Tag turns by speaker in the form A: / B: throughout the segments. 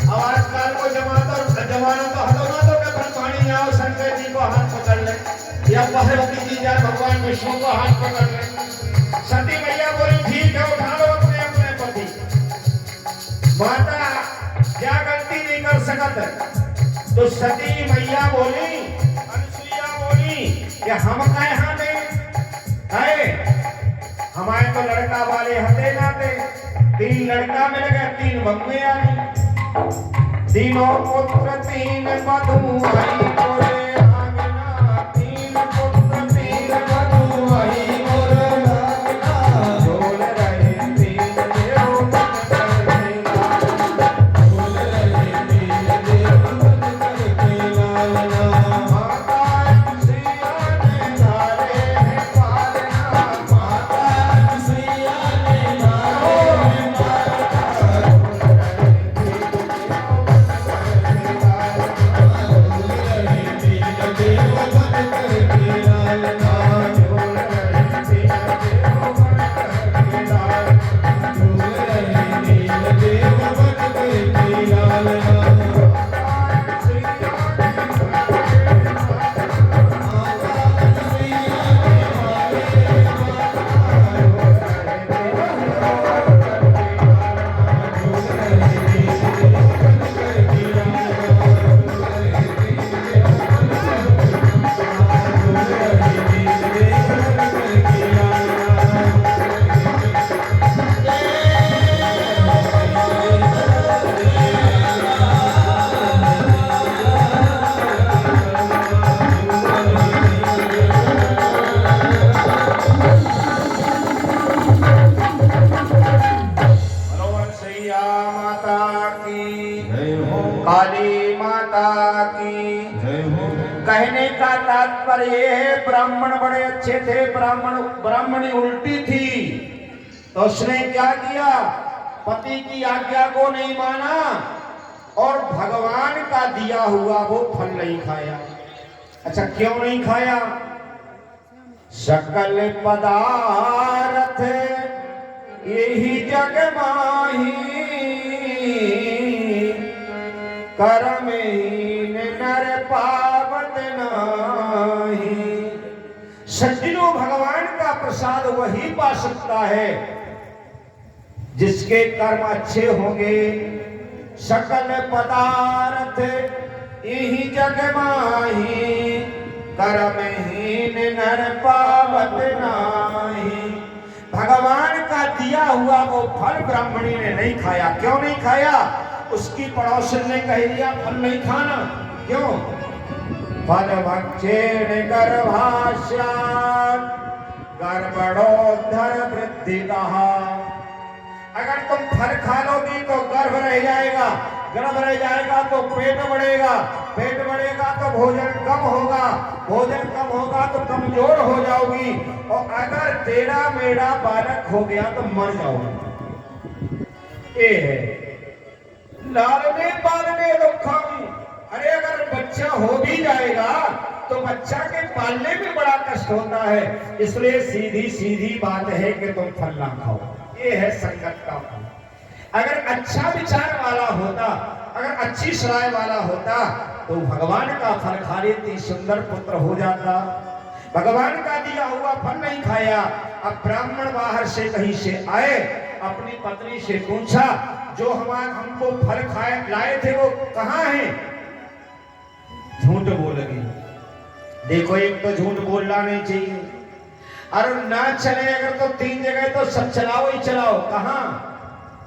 A: अब आजकल को जमाना तो हटो ना तो कि पानी आओ शंकर जी को हाथ पकड़ ले या पार्वती जी जाए भगवान विष्णु को हाथ पकड़ ले। सती मैया बोली ठीक है उठा लो अपने अपने पति। माता क्या गलती नहीं कर सकत तो सती मैया बोली अनुसुईया बोली कि हम का यहाँ है हमारे तो लड़का वाले हते नाते 3 लड़का मिल गए 3 बम्बे आई तीनों पुत्र 3 बधू आई मोरे आंगना 3 पुत्र 3 बधू आई मोरे आंगना झोल रहे 3 देव बन करके लालना झोल रहे 3 देव बन करके लालना माता अनुसुईया ने धारे हैं पालना माता अनुसुईया ने धारे हैं पालना काली माता की कहने का तात्पर्य ये है ब्राह्मण बड़े अच्छे थे ब्राह्मणी उल्टी थी तो उसने क्या किया पति की आज्ञा को नहीं माना और भगवान का दिया हुआ वो फल नहीं खाया। अच्छा क्यों नहीं खाया? सकल पदार्थ यही जग माही करमहीन नर पावत नाही। सज्जनों भगवान का प्रसाद वही पा सकता है जिसके कर्म अच्छे होंगे। सकल पदार्थ यही जग माही करमहीन नर पावत नाही। भगवान का दिया हुआ वो फल ब्राह्मणी ने नहीं खाया। क्यों नहीं खाया? उसकी पड़ोसन ने कह दिया फल नहीं खाना। क्यों? फल भक्षेण गर्भास्यात् गर्भणोद्धर वृद्धि कहा। अगर तुम फल खा लोगी तो गर्भ रह जाएगा, गर्भ रह जाएगा तो पेट बढ़ेगा, पेट बढ़ेगा तो भोजन कम होगा, भोजन कम होगा तो कमजोर हो जाओगी और अगर टेढ़ा मेढ़ा बालक हो गया तो मर जाओगी। ये है लालने पालने दुखम। अरे अगर बच्चा हो भी जाएगा तो बच्चा के पालने में बड़ा कष्ट होता है। इसलिए सीधी सीधी बात है कि तुम फल ना खाओ। ये है संगत का फल। अगर अच्छा विचार वाला होता, अगर अच्छी सराय वाला होता तो भगवान का फल खा लेती, सुंदर पुत्र हो जाता। भगवान का दिया हुआ फल नहीं खाया। अब ब्राह्मण बाहर से कहीं से आए, अपनी पत्नी से पूछा जो हमको फल खाए लाए थे वो कहाँ हैं? झूठ बोलेगी। देखो एक तो झूठ बोलना नहीं चाहिए। अरे ना चले अगर तो 3 जगह तो सब चलाओ ही चलाओ। कहाँ?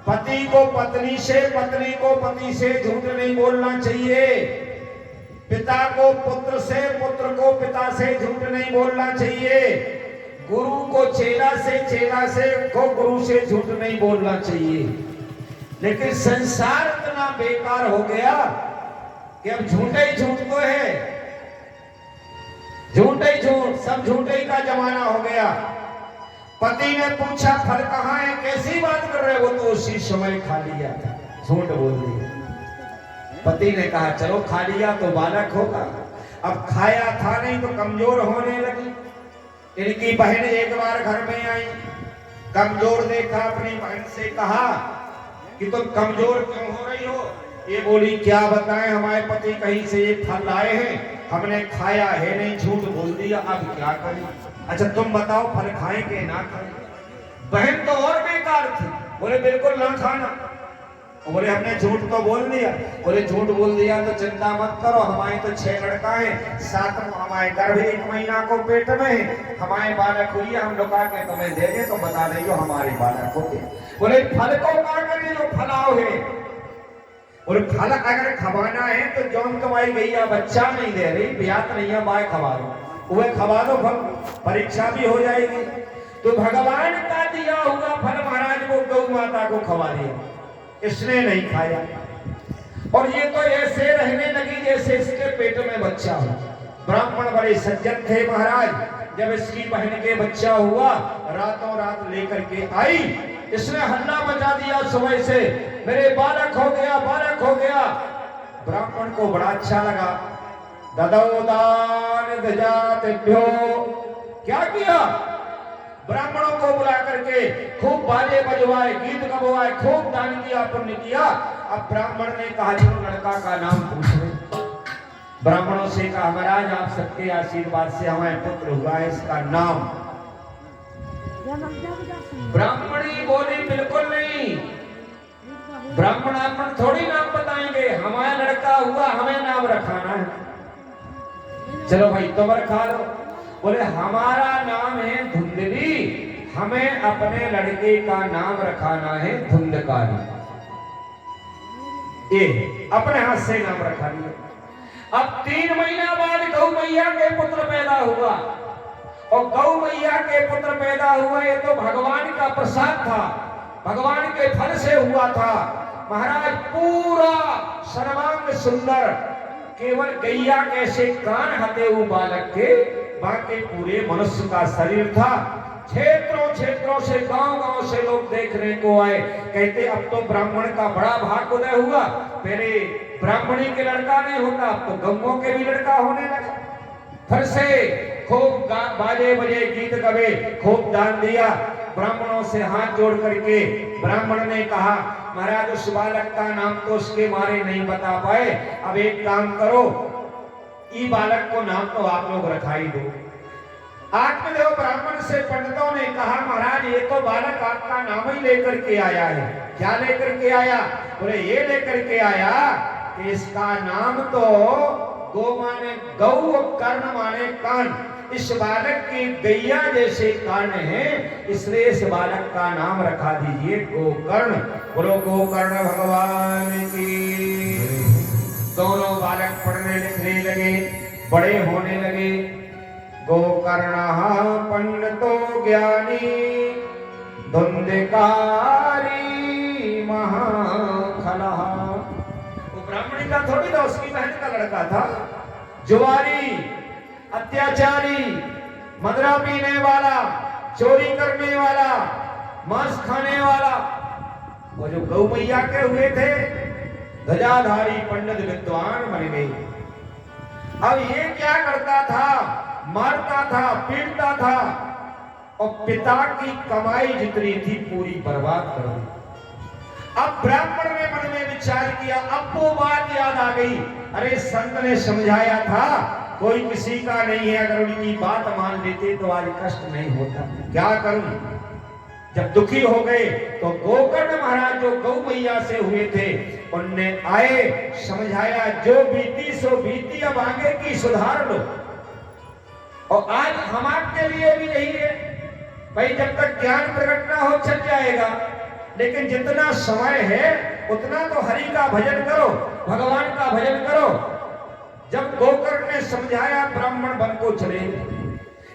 A: पति को पत्नी से, पत्नी को पति से झूठ नहीं बोलना चाहिए। पिता को पुत्र से, पुत्र को पिता से झूठ नहीं बोलना चाहिए। गुरु को चेला से, चेला से को गुरु से झूठ नहीं बोलना चाहिए। लेकिन संसार इतना बेकार हो गया कि अब झूठे ही झूठ को है, झूठे ही झूठ, सब झूठे ही का जमाना हो गया। पति ने पूछा फल कहाँ है? कैसी बात कर रहे हो? तो उसी समय खा लिया था। झूठ बोल दिया। पति ने कहा चलो खा लिया तो बालक होगा। अब खाया था नहीं तो कमजोर होने लगी। इनकी बहन एक बार घर में आई, कमजोर देखा, अपनी बहन से कहा कि तुम कमजोर क्यों हो रही हो? ये बोली क्या बताएं, हमारे पति कहीं से ये फल लाए हैं, हमने खाया है नहीं, झूठ बोल दिया, अब क्या करें। अच्छा तुम बताओ फल खाएं कि ना खाएं। बहन तो और बेकार थी, बोले बिल्कुल ना खाना। बोले हमने झूठ तो बोल दिया। बोले झूठ बोल दिया तो चिंता मत करो, हमारे तो 6 लड़का है, 7 हमारे गर्भ 1 महीना को पेट में है, हमारे बालक हुई, हम लुका के तुम्हें देंगे तो बता देंगे हमारे बालक हो गए। बोले फल को क्या करें जो फलाओ है। और फल अगर खवाना है तो जौन तुम्हारी गैया बच्चा नहीं दे रही, ब्यात नहीं है, बाय खवा दो, वह खवा दो, फल परीक्षा भी हो जाएगी। तो भगवान का दिया हुआ फल महाराज को गौ माता को खवा दिया, इसने नहीं खाया। और ये तो ऐसे रहने लगी जैसे इसके पेट में बच्चा हो। ब्राह्मण बड़े सज्जन थे महाराज। जब इसकी बहन के बच्चा हुआ, रातों रात लेकर के आई, इसने हल्ला मचा दिया सुबह से, मेरे बालक हो गया, बालक हो गया। ब्राह्मण को बड़ा अच्छा लगा। ददौदान दजातेभ्यो, क्या किया, ब्राह्मणों को बुला करके खूब बाजे बजवाए, गीत गवाए, खूब दान किया, पुण्य किया। अब ब्राह्मण ने कहा जो लड़का का नाम पूछ रहे। ब्राह्मणों से कहा महाराज आप सबके आशीर्वाद से हमारे पुत्र हुआ है, इसका नाम। ब्राह्मणी बोली बिल्कुल नहीं, ब्राह्मण थोड़ी नाम बताएंगे, हमारा लड़का हुआ, हमें नाम रखाना है। चलो भाई तुम रखा लो। बोले हमारा नाम है धुंधली, हमें अपने लड़के का नाम रखाना है धुंधकारी। ये अपने हाथ से नाम रखा लिया। अब 3 महीना बाद गौ मैया के पुत्र पैदा हुआ। और गौ मैया के पुत्र पैदा हुआ, ये तो भगवान का प्रसाद था, भगवान के फल से हुआ था। महाराज पूरा सर्वांग सुंदर, केवल गैया कैसे कान हते हुए बालक के, बाकी पूरे मनुष्य का शरीर था। क्षेत्रों क्षेत्रों से, गांव गांव से लोग देखने को आए, कहते अब तो ब्राह्मण का बड़ा भाग उदय हुआ, पहले ब्राह्मणी के लड़का नहीं होता, अब तो गंगों के भी लड़का होने लगा। फिर से खूब बाजे बजे, गीत गवे, खूब दान दिया। ब्राह्मणों से हाथ जोड़ करके ब्राह्मण ने कहा महाराज उस बालक का नाम तो उसके मारे नहीं बता पाए, अब एक काम करो, ई बालक को नाम तो आप लोग रखाई दो। आत्मदेव ब्राह्मण से पंडितों ने कहा महाराज ये तो बालक आपका नाम ही लेकर के आया है। क्या लेकर के आया? बोले ये लेकर के आया कि इसका नाम तो गौ माने गौ, कर्ण माने कान, इस बालक की गैया जैसे कान है, इसलिए इस बालक का नाम रखा दीजिए गोकर्ण। बोलो गोकर्ण भगवान की। दोनों बालक पढ़ने लिखने लगे, बड़े होने लगे। गोकर्णः पंडितो ज्ञानी धुंधकारी महाखलः। वो ब्राह्मणी का थोड़ी था, उसकी बहन का लड़का था। जुआरी, अत्याचारी, मदरा पीने वाला, चोरी करने वाला, मांस खाने वाला। वो जो गौ मैया के हुए थे, ध्वजाधारी पंडित विद्वान बन गए। अब ये क्या करता था? मारता था, पीटता था, और पिता की कमाई जितनी थी पूरी बर्बाद कर दी। अब ब्राह्मण ने मन में विचार किया, अब वो बात याद आ गई, अरे संत ने समझाया था कोई किसी का नहीं है, अगर उनकी बात मान लेते तो आज कष्ट नहीं होता, क्या करूं। जब दुखी हो गए तो गोकर्ण महाराज जो गौ मैया से हुए थे, उनने आए, समझाया, जो बीती सो बीती, अब आगे की सुधार लो। और आज हम आपके लिए भी यही है भाई, जब तक ज्ञान प्रकट ना हो चल जाएगा, लेकिन जितना समय है उतना तो हरि का भजन करो, भगवान का भजन करो। जब गोकर्ण ने समझाया, ब्राह्मण बन को चले।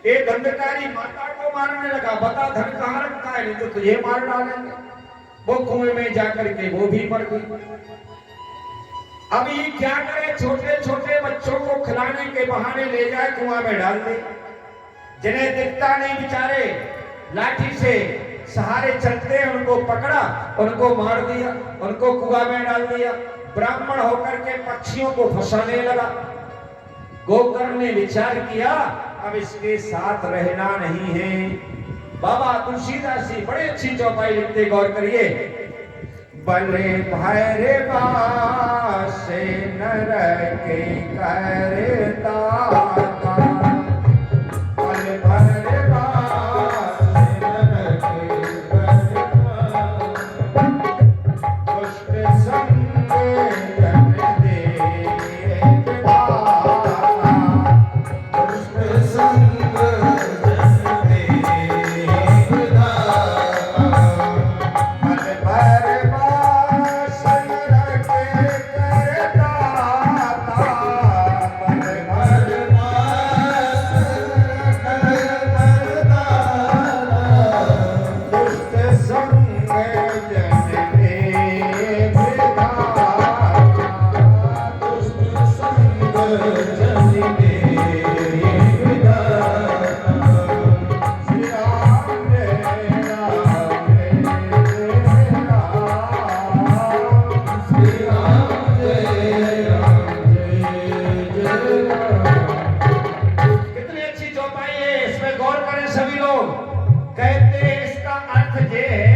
A: एक धंधकारी माता को मारने लगा, बता धन कहाँ रखा है, नहीं तो तुझे मार डालेंगे। वो कुएं में जाकर के वो भी मर गई। अब ये क्या करे, छोटे छोटे बच्चों को खिलाने के बहाने ले जाए कुआं में डाल दे। जिन्हें दिखता नहीं बेचारे, लाठी से सहारे चलते हैं, उनको पकड़ा, उनको मार दिया, उनको कुआं में डाल दिया। ब्राह्मण होकर के पक्षियों को फंसाने लगा। गोकर्ण ने विचार किया, अब इसके साथ रहना नहीं है। बाबा तुलसीदास जी बड़ी अच्छी चौपाई लिखते, गौर करिए। बले भैरवा से नर के करता बल भैरवा से नर के करता दुष्ट संग जन देवता दुष्ट संग जन देवता बल भैरवा कहते हैं इसका अर्थ ये है